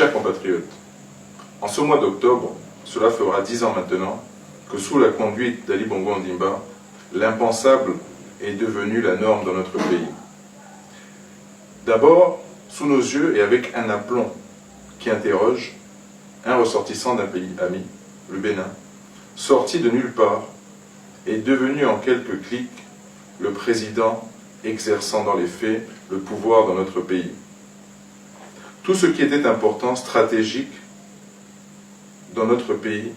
chers compatriotes, en ce mois d'octobre, cela fera 10 ans maintenant, que sous la conduite d'Ali Bongo Ondimba, l'impensable est devenu la norme dans notre pays. D'abord, sous nos yeux et avec un aplomb qui interroge, un ressortissant d'un pays ami, le Bénin, sorti de nulle part, est devenu en quelques clics le président exerçant dans les faits le pouvoir dans notre pays. Tout ce qui était important, stratégique, dans notre pays,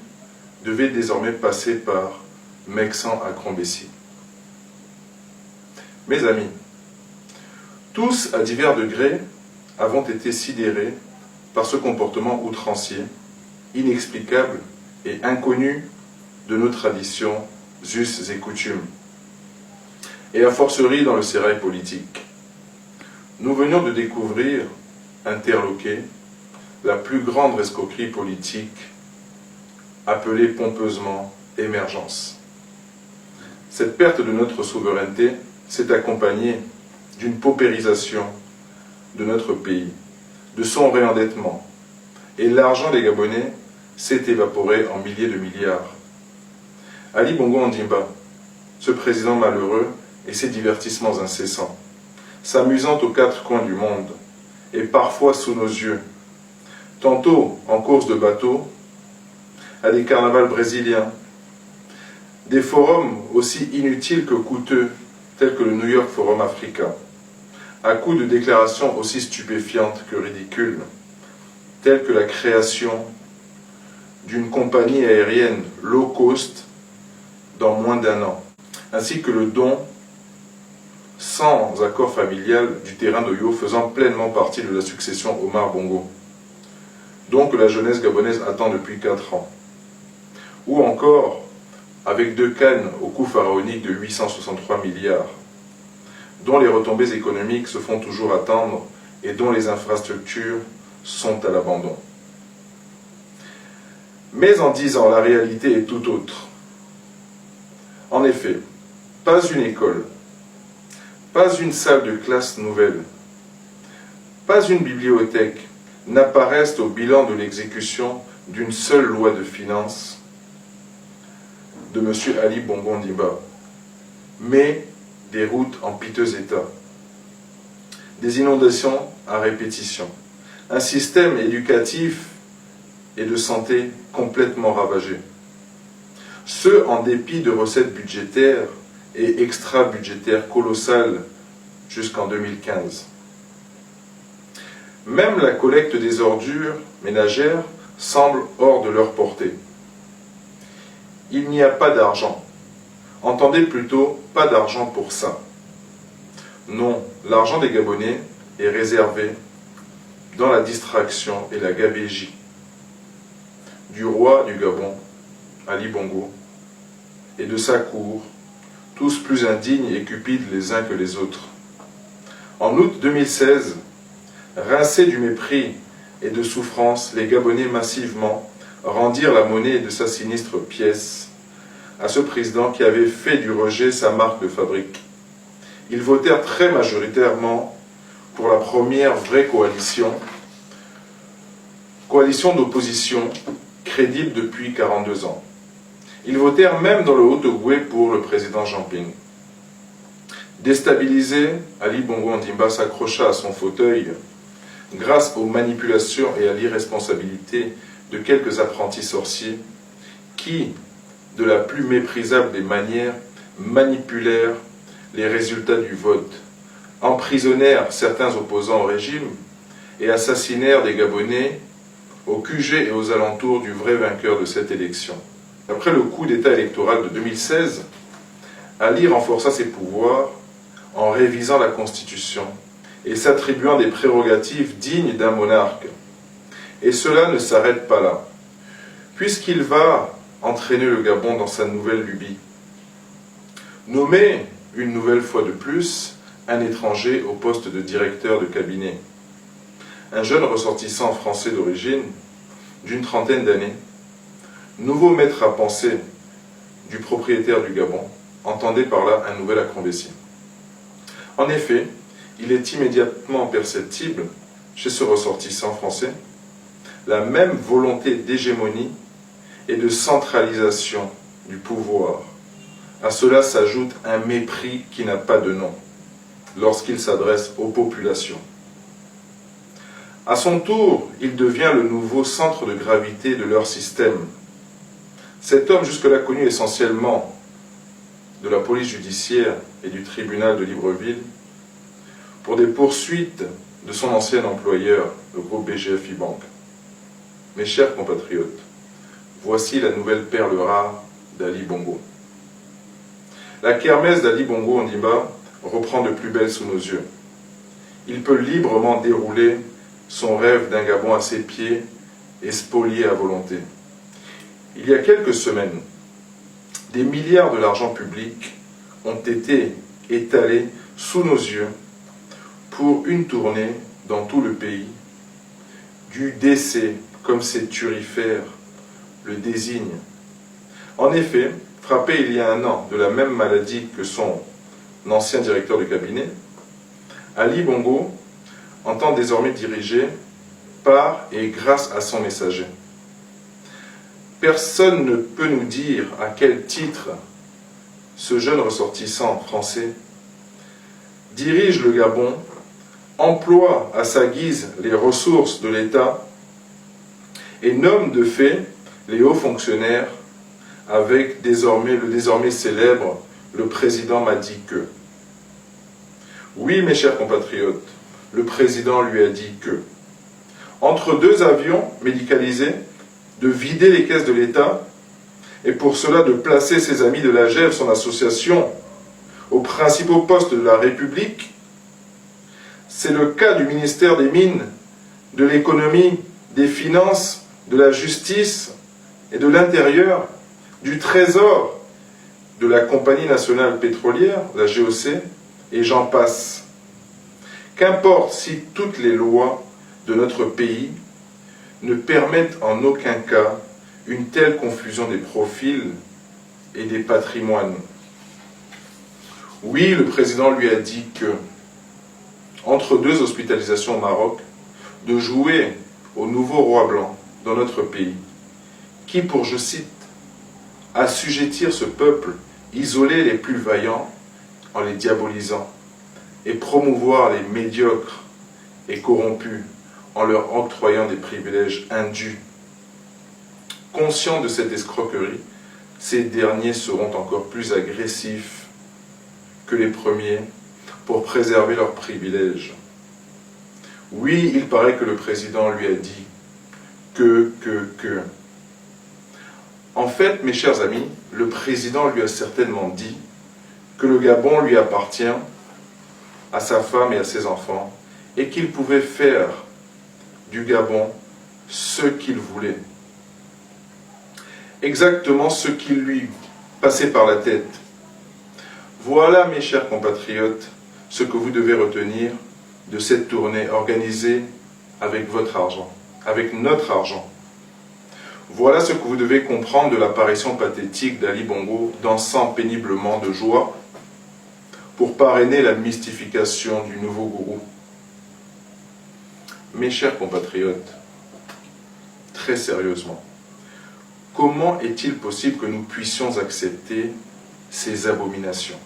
devait désormais passer par Meksan à Crombessi. Mes amis, tous à divers degrés avons été sidérés par ce comportement outrancier, inexplicable et inconnu de nos traditions, us et coutumes, et a fortiori dans le sérail politique. Nous venions de découvrir, interloquer, la plus grande escroquerie politique appelée pompeusement émergence. Cette perte de notre souveraineté s'est accompagnée d'une paupérisation de notre pays, de son réendettement, et l'argent des Gabonais s'est évaporé en milliers de milliards. Ali Bongo Ondimba, ce président malheureux et ses divertissements incessants, s'amusant aux quatre coins du monde, et parfois sous nos yeux, tantôt en course de bateau, à des carnavals brésiliens, des forums aussi inutiles que coûteux, tels que le New York Forum Africa, à coups de déclarations aussi stupéfiantes que ridicules, telles que la création d'une compagnie aérienne low cost dans moins d'1 an, ainsi que le don, sans accord familial, du terrain d'Oyo faisant pleinement partie de la succession Omar Bongo, donc la jeunesse gabonaise attend depuis 4 ans. Ou encore, avec 2 cannes au coût pharaonique de 863 milliards, dont les retombées économiques se font toujours attendre et dont les infrastructures sont à l'abandon. Mais en 10 ans, la réalité est tout autre. En effet, pas une école, pas une salle de classe nouvelle, pas une bibliothèque n'apparaissent au bilan de l'exécution d'une seule loi de finances de M. Ali Bongo Ondimba, mais des routes en piteux état, des inondations à répétition, un système éducatif et de santé complètement ravagé. Ce, en dépit de recettes budgétaires et extra-budgétaires colossales jusqu'en 2015. Même la collecte des ordures ménagères semble hors de leur portée. Il n'y a pas d'argent. Entendez plutôt, pas d'argent pour ça. Non, l'argent des Gabonais est réservé dans la distraction et la gabégie du roi du Gabon, Ali Bongo, et de sa cour, tous plus indignes et cupides les uns que les autres. En août 2016, rincés du mépris et de souffrance, les Gabonais massivement rendirent la monnaie de sa sinistre pièce à ce président qui avait fait du rejet sa marque de fabrique. Ils votèrent très majoritairement pour la première vraie coalition d'opposition crédible depuis 42 ans. Ils votèrent même dans le Haut-Ogooué pour le président Jamping. Déstabilisé, Ali Bongo Ondimba s'accrocha à son fauteuil grâce aux manipulations et à l'irresponsabilité de quelques apprentis sorciers qui, de la plus méprisable des manières, manipulèrent les résultats du vote, emprisonnèrent certains opposants au régime et assassinèrent des Gabonais au QG et aux alentours du vrai vainqueur de cette élection. Après le coup d'État électoral de 2016, Ali renforça ses pouvoirs en révisant la Constitution et s'attribuant des prérogatives dignes d'un monarque. Et cela ne s'arrête pas là, puisqu'il va entraîner le Gabon dans sa nouvelle lubie. Nommer, une nouvelle fois de plus, un étranger au poste de directeur de cabinet. Un jeune ressortissant français d'origine, d'une trentaine d'années, nouveau maître à penser du propriétaire du Gabon, entendait par là un nouvel Akrombessi. En effet, il est immédiatement perceptible, chez ce ressortissant français, la même volonté d'hégémonie et de centralisation du pouvoir. À cela s'ajoute un mépris qui n'a pas de nom lorsqu'il s'adresse aux populations. À son tour, il devient le nouveau centre de gravité de leur système. Cet homme, jusque-là connu essentiellement de la police judiciaire et du tribunal de Libreville, pour des poursuites de son ancien employeur, le groupe BGF Ibank. Mes chers compatriotes, voici la nouvelle perle rare d'Ali Bongo. La kermesse d'Ali Bongo Ondimba reprend de plus belle sous nos yeux. Il peut librement dérouler son rêve d'un Gabon à ses pieds et spolié à volonté. Il y a quelques semaines, des milliards de l'argent public ont été étalés sous nos yeux pour une tournée dans tout le pays du décès, comme c'est turifère le désigne. En effet, frappé il y a un an de la même maladie que son ancien directeur de cabinet, Ali Bongo entend désormais diriger par et grâce à son messager. Personne ne peut nous dire à quel titre ce jeune ressortissant français dirige le Gabon, emploie à sa guise les ressources de l'État et nomme de fait les hauts fonctionnaires avec le désormais célèbre « le président m'a dit que ». Oui, mes chers compatriotes, le président lui a dit que, entre deux avions médicalisés, de vider les caisses de l'État, et pour cela de placer ses amis de la GEV, son association, aux principaux postes de la République. C'est le cas du ministère des Mines, de l'Économie, des Finances, de la Justice et de l'Intérieur, du Trésor, de la Compagnie nationale pétrolière, la GOC, et j'en passe. Qu'importe si toutes les lois de notre pays ne permettent en aucun cas une telle confusion des profils et des patrimoines. Oui, le président lui a dit que, entre deux hospitalisations au Maroc, de jouer au nouveau roi blanc dans notre pays, qui, pour, je cite, assujettir ce peuple, isoler les plus vaillants en les diabolisant, et promouvoir les médiocres et corrompus en leur octroyant des privilèges indus. Conscients de cette escroquerie, ces derniers seront encore plus agressifs que les premiers pour préserver leurs privilèges. Oui, il paraît que le président lui a dit que. En fait, mes chers amis, le président lui a certainement dit que le Gabon lui appartient, à sa femme et à ses enfants, et qu'il pouvait faire du Gabon ce qu'il voulait. Exactement ce qui lui passait par la tête. Voilà, mes chers compatriotes, ce que vous devez retenir de cette tournée organisée avec votre argent, avec notre argent. Voilà ce que vous devez comprendre de l'apparition pathétique d'Ali Bongo dansant péniblement de joie pour parrainer la mystification du nouveau gourou. Mes chers compatriotes, très sérieusement, comment est-il possible que nous puissions accepter ces abominations?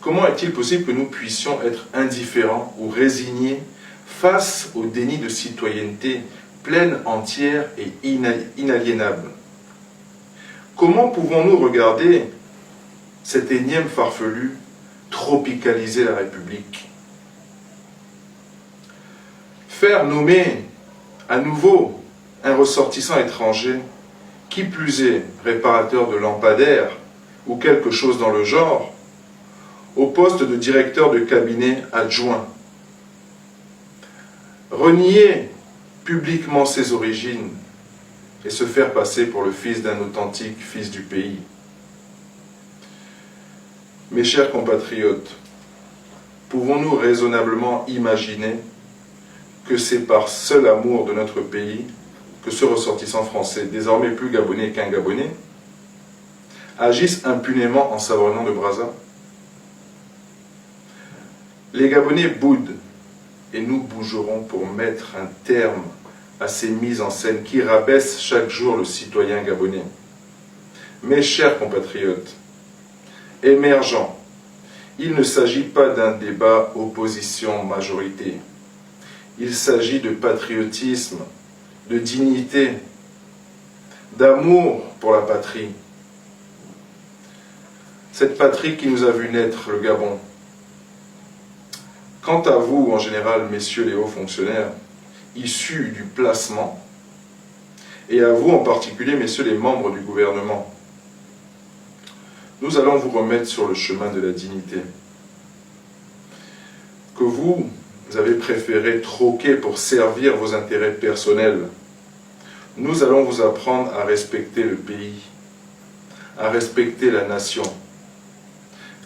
Comment est-il possible que nous puissions être indifférents ou résignés face au déni de citoyenneté pleine, entière et inaliénable? Comment pouvons-nous regarder cet énième farfelu tropicaliser la République? Faire nommer à nouveau un ressortissant étranger, qui plus est réparateur de lampadaires ou quelque chose dans le genre, au poste de directeur de cabinet adjoint. Renier publiquement ses origines et se faire passer pour le fils d'un authentique fils du pays. Mes chers compatriotes, pouvons-nous raisonnablement imaginer que c'est par seul amour de notre pays que ce ressortissant français, désormais plus gabonais qu'un Gabonais, agisse impunément en savonnant de Brazza? Les Gabonais boudent et nous bougerons pour mettre un terme à ces mises en scène qui rabaissent chaque jour le citoyen gabonais. Mes chers compatriotes, émergents, il ne s'agit pas d'un débat opposition-majorité. Il s'agit de patriotisme, de dignité, d'amour pour la patrie. Cette patrie qui nous a vu naître, le Gabon. Quant à vous, en général, messieurs les hauts fonctionnaires, issus du placement, et à vous en particulier, messieurs les membres du gouvernement, nous allons vous remettre sur le chemin de la dignité, que vous avez préféré troquer pour servir vos intérêts personnels. Nous allons vous apprendre à respecter le pays, à respecter la nation.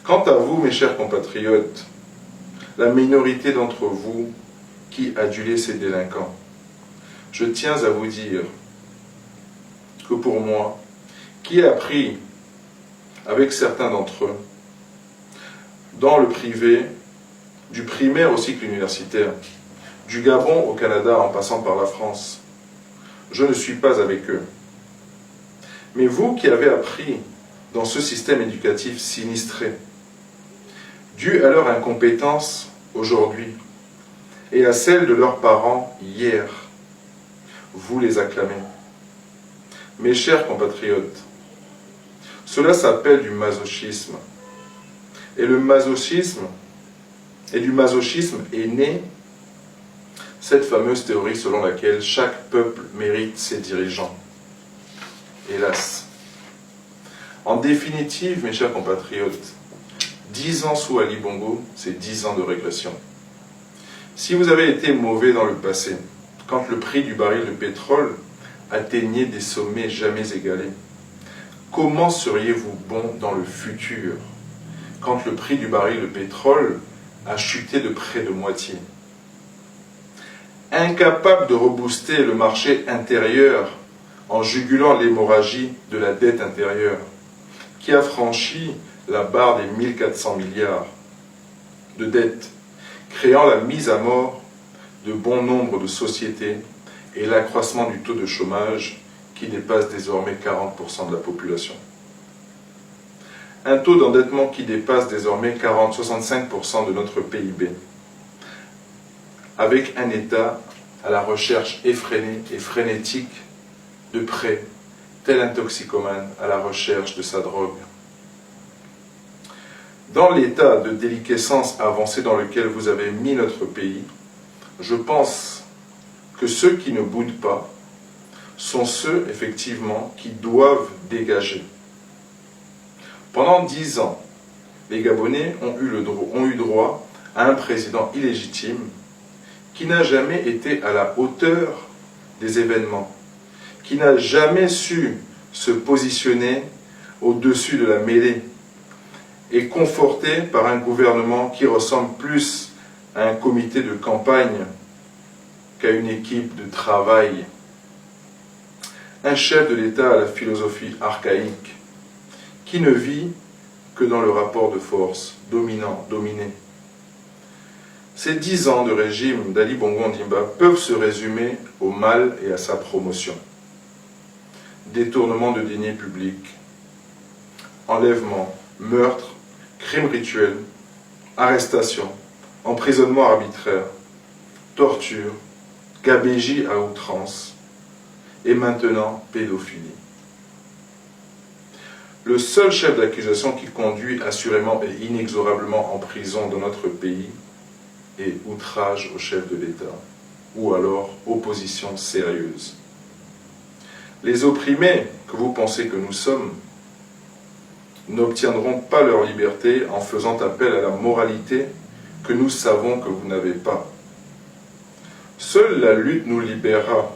Quant à vous, mes chers compatriotes, la minorité d'entre vous qui adulez ces délinquants, je tiens à vous dire que pour moi, qui a appris avec certains d'entre eux, dans le privé, du primaire au cycle universitaire, du Gabon au Canada en passant par la France, je ne suis pas avec eux. Mais vous qui avez appris dans ce système éducatif sinistré, dû à leur incompétence aujourd'hui et à celle de leurs parents hier, vous les acclamez. Mes chers compatriotes, cela s'appelle du masochisme. Et du masochisme est née cette fameuse théorie selon laquelle chaque peuple mérite ses dirigeants. Hélas. En définitive, mes chers compatriotes, 10 ans sous Ali Bongo, c'est 10 ans de régression. Si vous avez été mauvais dans le passé, quand le prix du baril de pétrole atteignait des sommets jamais égalés, comment seriez-vous bon dans le futur, quand le prix du baril de pétrole a chuté de près de moitié? Incapable de rebooster le marché intérieur en jugulant l'hémorragie de la dette intérieure, qui a franchi la barre des 1400 milliards de dettes, créant la mise à mort de bon nombre de sociétés et l'accroissement du taux de chômage qui dépasse désormais 40% de la population. Un taux d'endettement qui dépasse désormais 65% de notre PIB, avec un État à la recherche effrénée et frénétique de prêts, tel un toxicomane à la recherche de sa drogue. Dans l'état de déliquescence avancé dans lequel vous avez mis notre pays, je pense que ceux qui ne boudent pas sont ceux, effectivement, qui doivent dégager. Pendant 10 ans, les Gabonais ont eu droit à un président illégitime qui n'a jamais été à la hauteur des événements, qui n'a jamais su se positionner au-dessus de la mêlée, et conforté par un gouvernement qui ressemble plus à un comité de campagne qu'à une équipe de travail. Un chef de l'État à la philosophie archaïque, qui ne vit que dans le rapport de force, dominant-dominé. Ces 10 ans de régime d'Ali Bongo Ondimba peuvent se résumer au mal et à sa promotion. Détournement de deniers publics, enlèvement, meurtre, crimes rituels, arrestation, emprisonnement arbitraire, torture, gabégie à outrance, et maintenant pédophilie. Le seul chef d'accusation qui conduit assurément et inexorablement en prison dans notre pays est outrage au chef de l'État, ou alors opposition sérieuse. Les opprimés que vous pensez que nous sommes n'obtiendront pas leur liberté en faisant appel à la moralité que nous savons que vous n'avez pas. Seule la lutte nous libérera,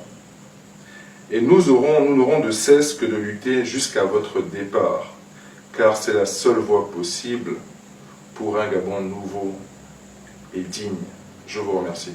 et nous n'aurons de cesse que de lutter jusqu'à votre départ, car c'est la seule voie possible pour un Gabon nouveau et digne. Je vous remercie.